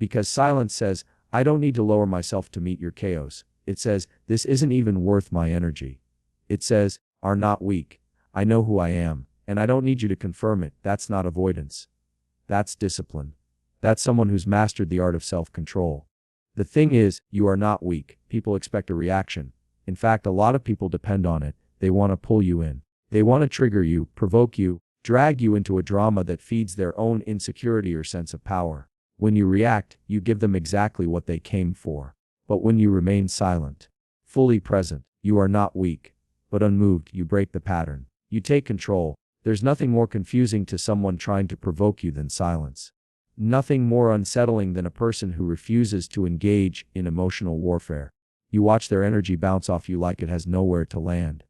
Because silence says, I don't need to lower myself to meet your chaos. It says, this isn't even worth my energy. It says, are not weak. I know who I am, and I don't need you to confirm it. That's not avoidance. That's discipline. That's someone who's mastered the art of self-control. The thing is, you are not weak. People expect a reaction. In fact, a lot of people depend on it. They want to pull you in. They want to trigger you, provoke you, drag you into a drama that feeds their own insecurity or sense of power. When you react, you give them exactly what they came for. But when you remain silent, fully present, you are not weak. But unmoved, you break the pattern. You take control. There's nothing more confusing to someone trying to provoke you than silence. Nothing more unsettling than a person who refuses to engage in emotional warfare. You watch their energy bounce off you like it has nowhere to land.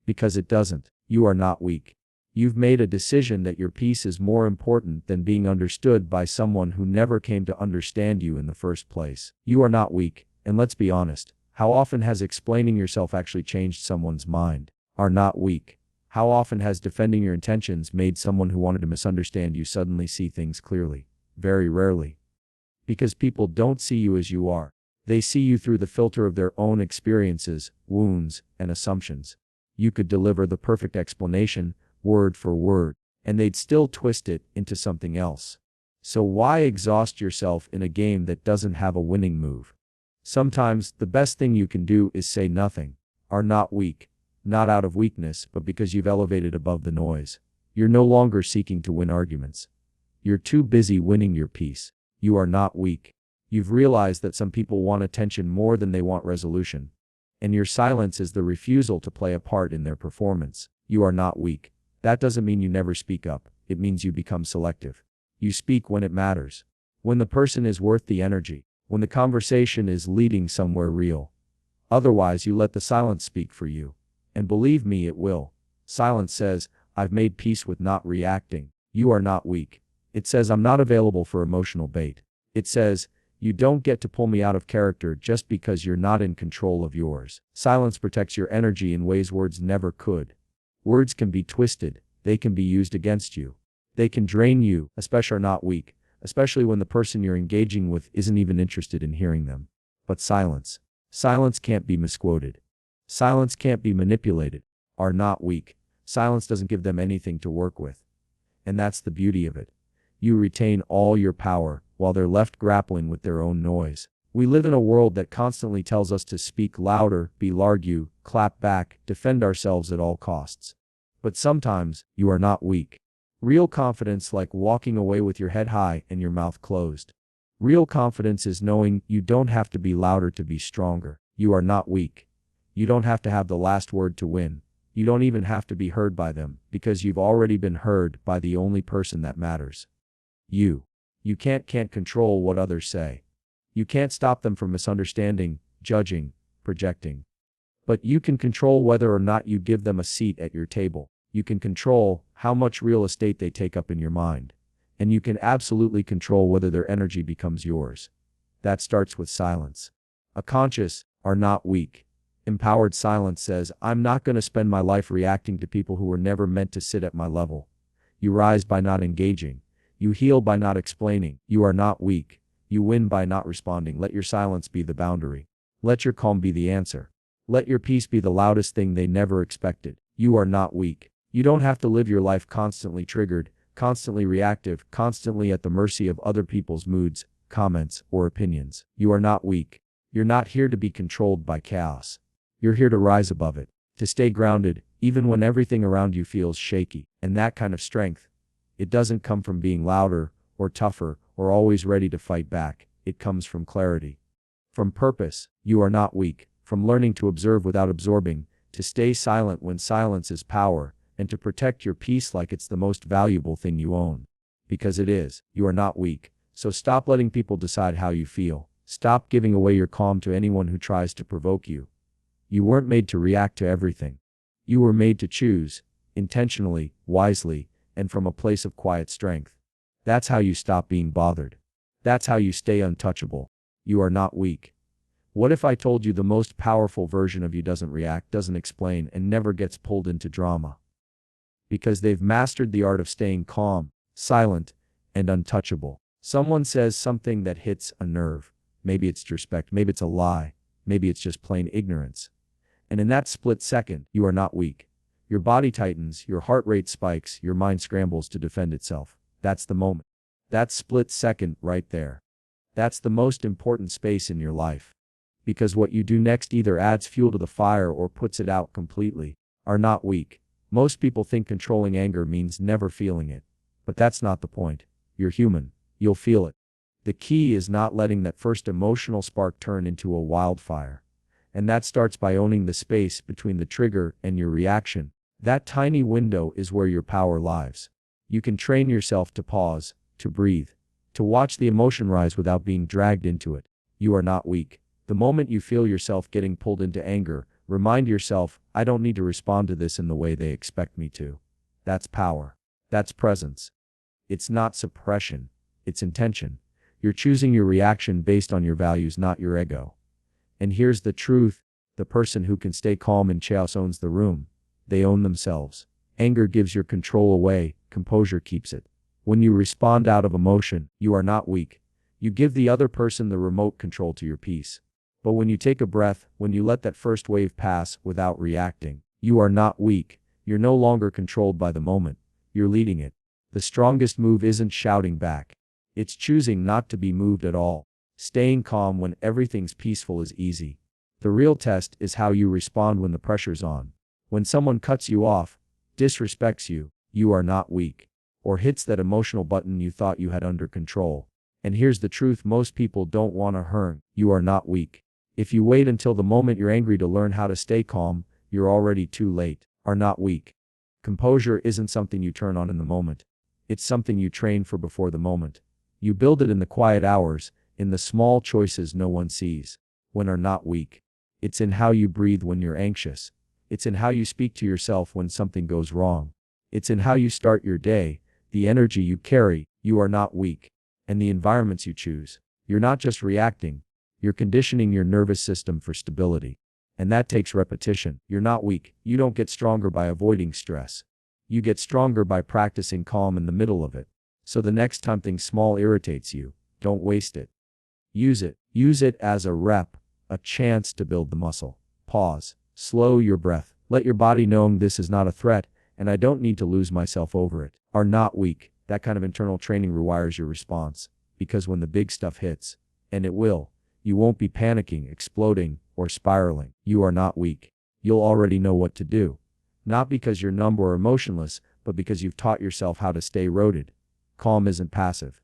Because it doesn't. You are not weak. You've made a decision that your peace is more important than being understood by someone who never came to understand you in the first place. You are not weak, and let's be honest, how often has explaining yourself actually changed someone's mind? Are not weak. How often has defending your intentions made someone who wanted to misunderstand you suddenly see things clearly? Very rarely. Because people don't see you as you are. They see you through the filter of their own experiences, wounds, and assumptions. You could deliver the perfect explanation, word for word, and they'd still twist it into something else. So why exhaust yourself in a game that doesn't have a winning move? Sometimes, the best thing you can do is say nothing. Are not weak. Not out of weakness, but because you've elevated above the noise. You're no longer seeking to win arguments. You're too busy winning your peace. You are not weak. You've realized that some people want attention more than they want resolution. And your silence is the refusal to play a part in their performance. You are not weak. That doesn't mean you never speak up. It means you become selective. You speak when it matters. When the person is worth the energy. When the conversation is leading somewhere real. Otherwise, you let the silence speak for you. And believe me, it will. Silence says, I've made peace with not reacting. You are not weak. It says I'm not available for emotional bait. It says, you don't get to pull me out of character just because you're not in control of yours. Silence protects your energy in ways words never could. Words can be twisted. They can be used against you. They can drain you, especially not weak, especially when the person you're engaging with isn't even interested in hearing them. But silence. Silence can't be misquoted. Silence can't be manipulated. Are not weak. Silence doesn't give them anything to work with. And that's the beauty of it. You retain all your power, while they're left grappling with their own noise. We live in a world that constantly tells us to speak louder, be argue, clap back, defend ourselves at all costs. But sometimes, you are not weak. Real confidence like walking away with your head high and your mouth closed. Real confidence is knowing you don't have to be louder to be stronger. You are not weak. You don't have to have the last word to win. You don't even have to be heard by them, because you've already been heard by the only person that matters. You. You can't control what others say. You can't stop them from misunderstanding, judging, projecting. But you can control whether or not you give them a seat at your table. You can control how much real estate they take up in your mind. And you can absolutely control whether their energy becomes yours. That starts with silence. A conscious, are not weak. Empowered silence says, I'm not going to spend my life reacting to people who were never meant to sit at my level. You rise by not engaging. You heal by not explaining. You are not weak. You win by not responding. Let your silence be the boundary. Let your calm be the answer. Let your peace be the loudest thing they never expected. You are not weak. You don't have to live your life constantly triggered, constantly reactive, constantly at the mercy of other people's moods, comments, or opinions. You are not weak. You're not here to be controlled by chaos. You're here to rise above it, to stay grounded, even when everything around you feels shaky. And that kind of strength, it doesn't come from being louder, or tougher, or always ready to fight back. It comes from clarity. From purpose. You are not weak. From learning to observe without absorbing, to stay silent when silence is power, and to protect your peace like it's the most valuable thing you own. Because it is. You are not weak. So stop letting people decide how you feel. Stop giving away your calm to anyone who tries to provoke you. You weren't made to react to everything. You were made to choose, intentionally, wisely, and from a place of quiet strength. That's how you stop being bothered. That's how you stay untouchable. You are not weak. What if I told you the most powerful version of you doesn't react, doesn't explain, and never gets pulled into drama? Because they've mastered the art of staying calm, silent, and untouchable. Someone says something that hits a nerve. Maybe it's disrespect, maybe it's a lie, maybe it's just plain ignorance. And in that split second, you are not weak. Your body tightens, your heart rate spikes, your mind scrambles to defend itself. That's the moment. That split second right there. That's the most important space in your life. Because what you do next either adds fuel to the fire or puts it out completely. Are not weak. Most people think controlling anger means never feeling it. But that's not the point. You're human. You'll feel it. The key is not letting that first emotional spark turn into a wildfire. And that starts by owning the space between the trigger and your reaction. That tiny window is where your power lies. You can train yourself to pause, to breathe, to watch the emotion rise without being dragged into it. You are not weak. The moment you feel yourself getting pulled into anger, remind yourself, I don't need to respond to this in the way they expect me to. That's power. That's presence. It's not suppression. It's intention. You're choosing your reaction based on your values, not your ego. And here's the truth. The person who can stay calm in chaos owns the room. They own themselves. Anger gives your control away, composure keeps it. When you respond out of emotion, you are not weak. You give the other person the remote control to your peace. But when you take a breath, when you let that first wave pass without reacting, you are not weak. You're no longer controlled by the moment. You're leading it. The strongest move isn't shouting back. It's choosing not to be moved at all. Staying calm when everything's peaceful is easy. The real test is how you respond when the pressure's on. When someone cuts you off, disrespects you, you are not weak. Or hits that emotional button you thought you had under control. And here's the truth, most people don't want to hurt. You are not weak. If you wait until the moment you're angry to learn how to stay calm, you're already too late. Are not weak. Composure isn't something you turn on in the moment. It's something you train for before the moment. You build it in the quiet hours, in the small choices no one sees. When are not weak. It's in how you breathe when you're anxious. It's in how you speak to yourself when something goes wrong. It's in how you start your day, the energy you carry. You are not weak. And the environments you choose. You're not just reacting. You're conditioning your nervous system for stability. And that takes repetition. You're not weak. You don't get stronger by avoiding stress. You get stronger by practicing calm in the middle of it. So the next time something small irritates you, don't waste it. Use it. Use it as a rep, a chance to build the muscle. Pause. Slow your breath. Let your body know this is not a threat, and I don't need to lose myself over it. Are not weak. That kind of internal training rewires your response. Because when the big stuff hits, and it will, you won't be panicking, exploding, or spiraling. You are not weak. You'll already know what to do. Not because you're numb or emotionless, but because you've taught yourself how to stay rooted. Calm isn't passive.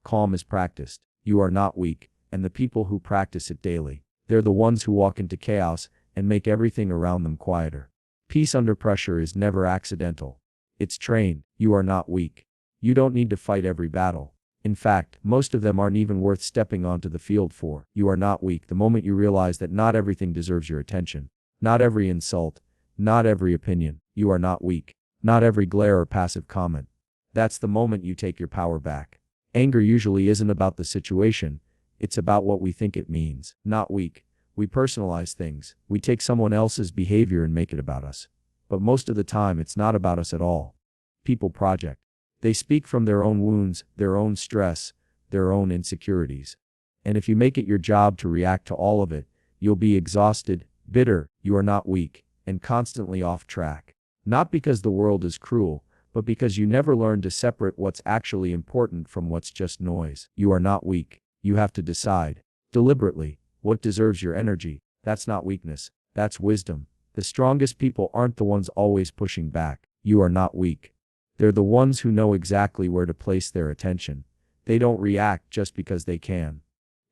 Calm is practiced. You are not weak, and the people who practice it daily, they're the ones who walk into chaos and make everything around them quieter. Peace under pressure is never accidental. It's trained. You are not weak. You don't need to fight every battle. In fact, most of them aren't even worth stepping onto the field for. You are not weak the moment you realize that not everything deserves your attention. Not every insult. Not every opinion. You are not weak. Not every glare or passive comment. That's the moment you take your power back. Anger usually isn't about the situation. It's about what we think it means. Not weak. We personalize things. We take someone else's behavior and make it about us. But most of the time it's not about us at all. People project. They speak from their own wounds, their own stress, their own insecurities. And if you make it your job to react to all of it, you'll be exhausted, bitter, you are not weak, and constantly off track. Not because the world is cruel, but because you never learn to separate what's actually important from what's just noise. You are not weak. You have to decide, deliberately, what deserves your energy. That's not weakness. That's wisdom. The strongest people aren't the ones always pushing back. You are not weak. They're the ones who know exactly where to place their attention. They don't react just because they can.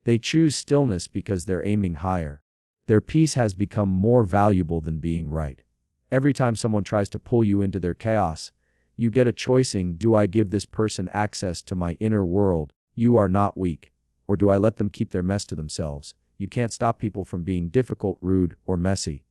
They choose stillness because they're aiming higher. Their peace has become more valuable than being right. Every time someone tries to pull you into their chaos, you get a choicing, do I give this person access to my inner world? You are not weak. Or do I let them keep their mess to themselves? You can't stop people from being difficult, rude, or messy.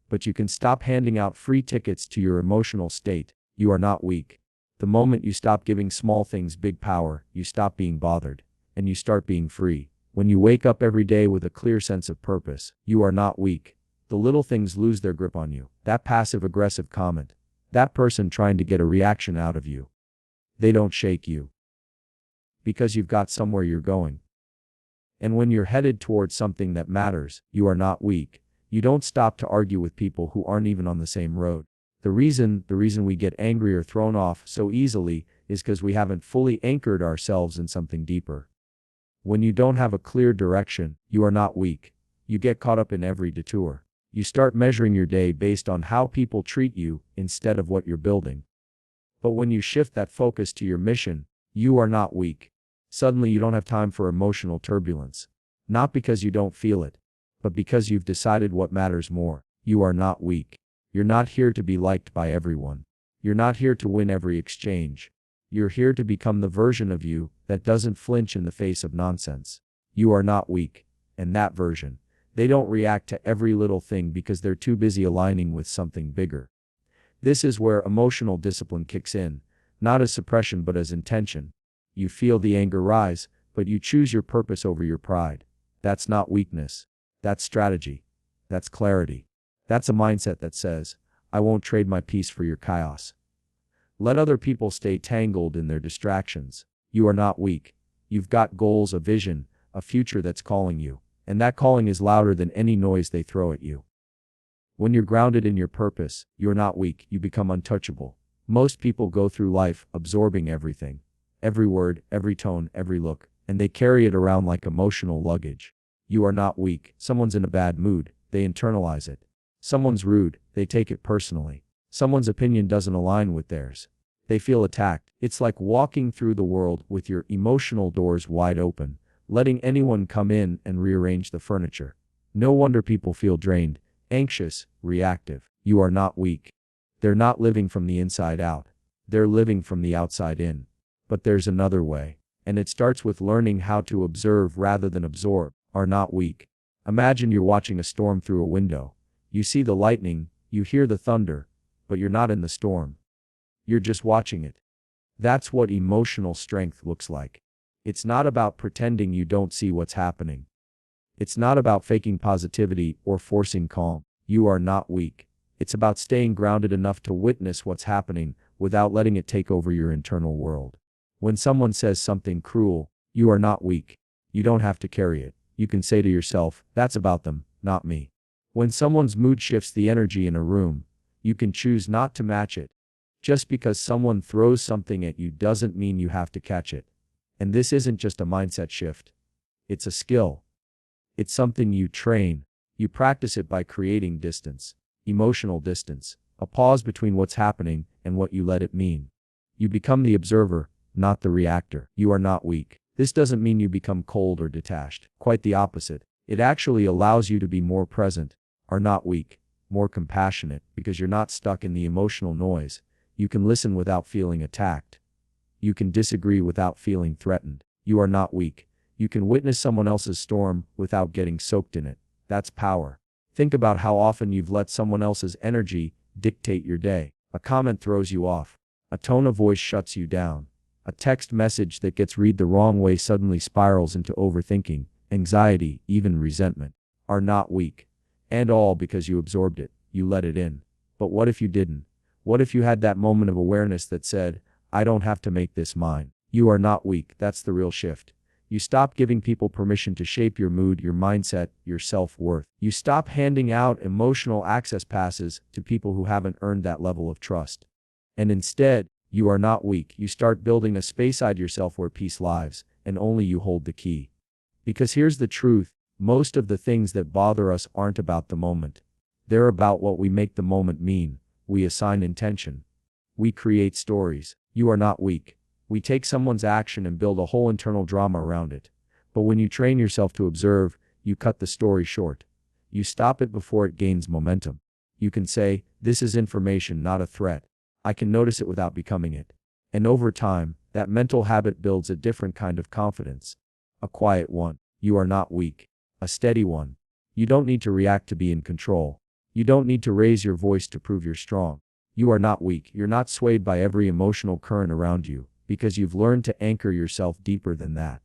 But you can stop handing out free tickets to your emotional state. You are not weak. The moment you stop giving small things big power, you stop being bothered, and you start being free. When you wake up every day with a clear sense of purpose, you are not weak. The little things lose their grip on you. That passive-aggressive comment. That person trying to get a reaction out of you. They don't shake you. because you've got somewhere you're going. And when you're headed towards something that matters, you are not weak. You don't stop to argue with people who aren't even on the same road. The reason we get angry or thrown off so easily is because we haven't fully anchored ourselves in something deeper. When you don't have a clear direction, you are not weak. You get caught up in every detour. You start measuring your day based on how people treat you instead of what you're building. But when you shift that focus to your mission, you are not weak. Suddenly you don't have time for emotional turbulence. Not because you don't feel it, but because you've decided what matters more. You are not weak. You're not here to be liked by everyone. You're not here to win every exchange. You're here to become the version of you that doesn't flinch in the face of nonsense. You are not weak. And that version, they don't react to every little thing because they're too busy aligning with something bigger. This is where emotional discipline kicks in, not as suppression but as intention. You feel the anger rise, but you choose your purpose over your pride. That's not weakness. That's strategy. That's clarity. That's a mindset that says, I won't trade my peace for your chaos. Let other people stay tangled in their distractions. You are not weak. You've got goals, a vision, a future that's calling you, and that calling is louder than any noise they throw at you. When you're grounded in your purpose, you're not weak, you become untouchable. Most people go through life absorbing everything. Every word, every tone, every look, and they carry it around like emotional luggage. You are not weak. Someone's in a bad mood, they internalize it. Someone's rude, they take it personally. Someone's opinion doesn't align with theirs. They feel attacked. It's like walking through the world with your emotional doors wide open, letting anyone come in and rearrange the furniture. No wonder people feel drained, anxious, reactive. You are not weak. They're not living from the inside out. They're living from the outside in. But there's another way, and it starts with learning how to observe rather than absorb. Are not weak. Imagine you're watching a storm through a window. You see the lightning, you hear the thunder, but you're not in the storm. You're just watching it. That's what emotional strength looks like. It's not about pretending you don't see what's happening. It's not about faking positivity or forcing calm. You are not weak. It's about staying grounded enough to witness what's happening without letting it take over your internal world. When someone says something cruel, you are not weak. You don't have to carry it. You can say to yourself, that's about them, not me. When someone's mood shifts the energy in a room, you can choose not to match it. Just because someone throws something at you doesn't mean you have to catch it. And this isn't just a mindset shift. It's a skill. It's something you train. You practice it by creating distance, emotional distance, a pause between what's happening and what you let it mean. You become the observer, not the reactor. You are not weak. This doesn't mean you become cold or detached. Quite the opposite. It actually allows you to be more present, are not weak, more compassionate, because you're not stuck in the emotional noise. You can listen without feeling attacked. You can disagree without feeling threatened. You are not weak. You can witness someone else's storm without getting soaked in it. That's power. Think about how often you've let someone else's energy dictate your day. A comment throws you off. A tone of voice shuts you down. A text message that gets read the wrong way suddenly spirals into overthinking, anxiety, even resentment. Are not weak. And all because you absorbed it. You let it in. But what if you didn't? What if you had that moment of awareness that said, I don't have to make this mine? You are not weak. That's the real shift. You stop giving people permission to shape your mood, your mindset, your self-worth. You stop handing out emotional access passes to people who haven't earned that level of trust. And instead, you are not weak. You start building a space inside yourself where peace lives, and only you hold the key. Because here's the truth, most of the things that bother us aren't about the moment. They're about what we make the moment mean. We assign intention. We create stories. You are not weak. We take someone's action and build a whole internal drama around it. But when you train yourself to observe, you cut the story short. You stop it before it gains momentum. You can say, this is information, not a threat. I can notice it without becoming it. And over time, that mental habit builds a different kind of confidence. A quiet one. You are not weak. A steady one. You don't need to react to be in control. You don't need to raise your voice to prove you're strong. You are not weak. You're not swayed by every emotional current around you, because you've learned to anchor yourself deeper than that.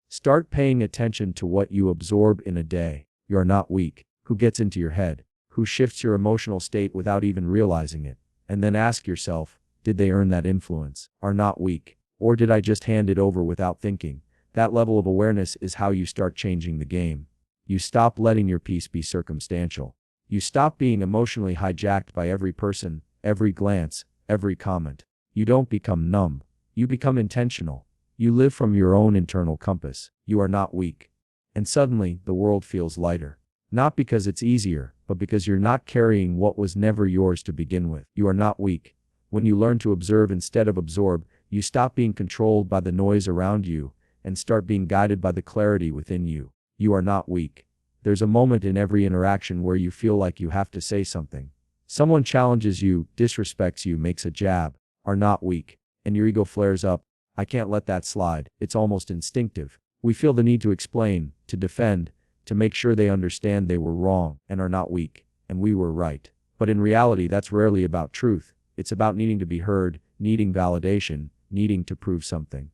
Start paying attention to what you absorb in a day. You are not weak. Who gets into your head? Who shifts your emotional state without even realizing it? And then ask yourself, did they earn that influence? Are not weak. Or did I just hand it over without thinking? That level of awareness is how you start changing the game. You stop letting your peace be circumstantial. You stop being emotionally hijacked by every person, every glance, every comment. You don't become numb. You become intentional. You live from your own internal compass. You are not weak. And suddenly, the world feels lighter. Not because it's easier, but because you're not carrying what was never yours to begin with. You are not weak. When you learn to observe instead of absorb, you stop being controlled by the noise around you and start being guided by the clarity within you. You are not weak. There's a moment in every interaction where you feel like you have to say something. Someone challenges you, disrespects you, makes a jab. Are not weak. And your ego flares up. I can't let that slide. It's almost instinctive. We feel the need to explain, to defend, to make sure they understand they were wrong and are not weak, and we were right. But in reality, that's rarely about truth. It's about needing to be heard, needing validation, needing to prove something.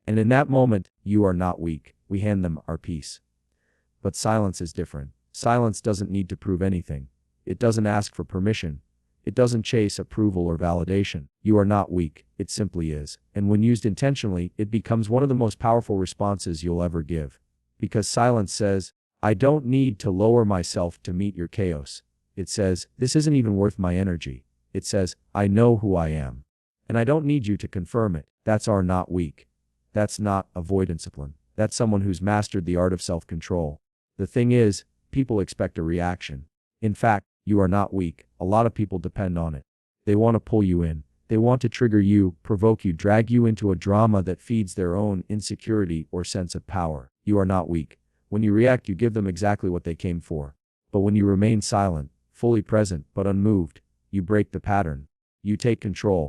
And in that moment, you are not weak. We hand them our peace. But silence is different. Silence doesn't need to prove anything. It doesn't ask for permission. It doesn't chase approval or validation. You are not weak. It simply is. And when used intentionally, it becomes one of the most powerful responses you'll ever give. Because silence says, I don't need to lower myself to meet your chaos. It says, this isn't even worth my energy. It says, I know who I am. And I don't need you to confirm it. That's our not weak. That's not avoidance discipline. That's someone who's mastered the art of self-control. The thing is, people expect a reaction. In fact, you are not weak. A lot of people depend on it. They want to pull you in. They want to trigger you, provoke you, drag you into a drama that feeds their own insecurity or sense of power. You are not weak. When you react, you give them exactly what they came for. But when you remain silent, fully present but unmoved, you break the pattern. You take control.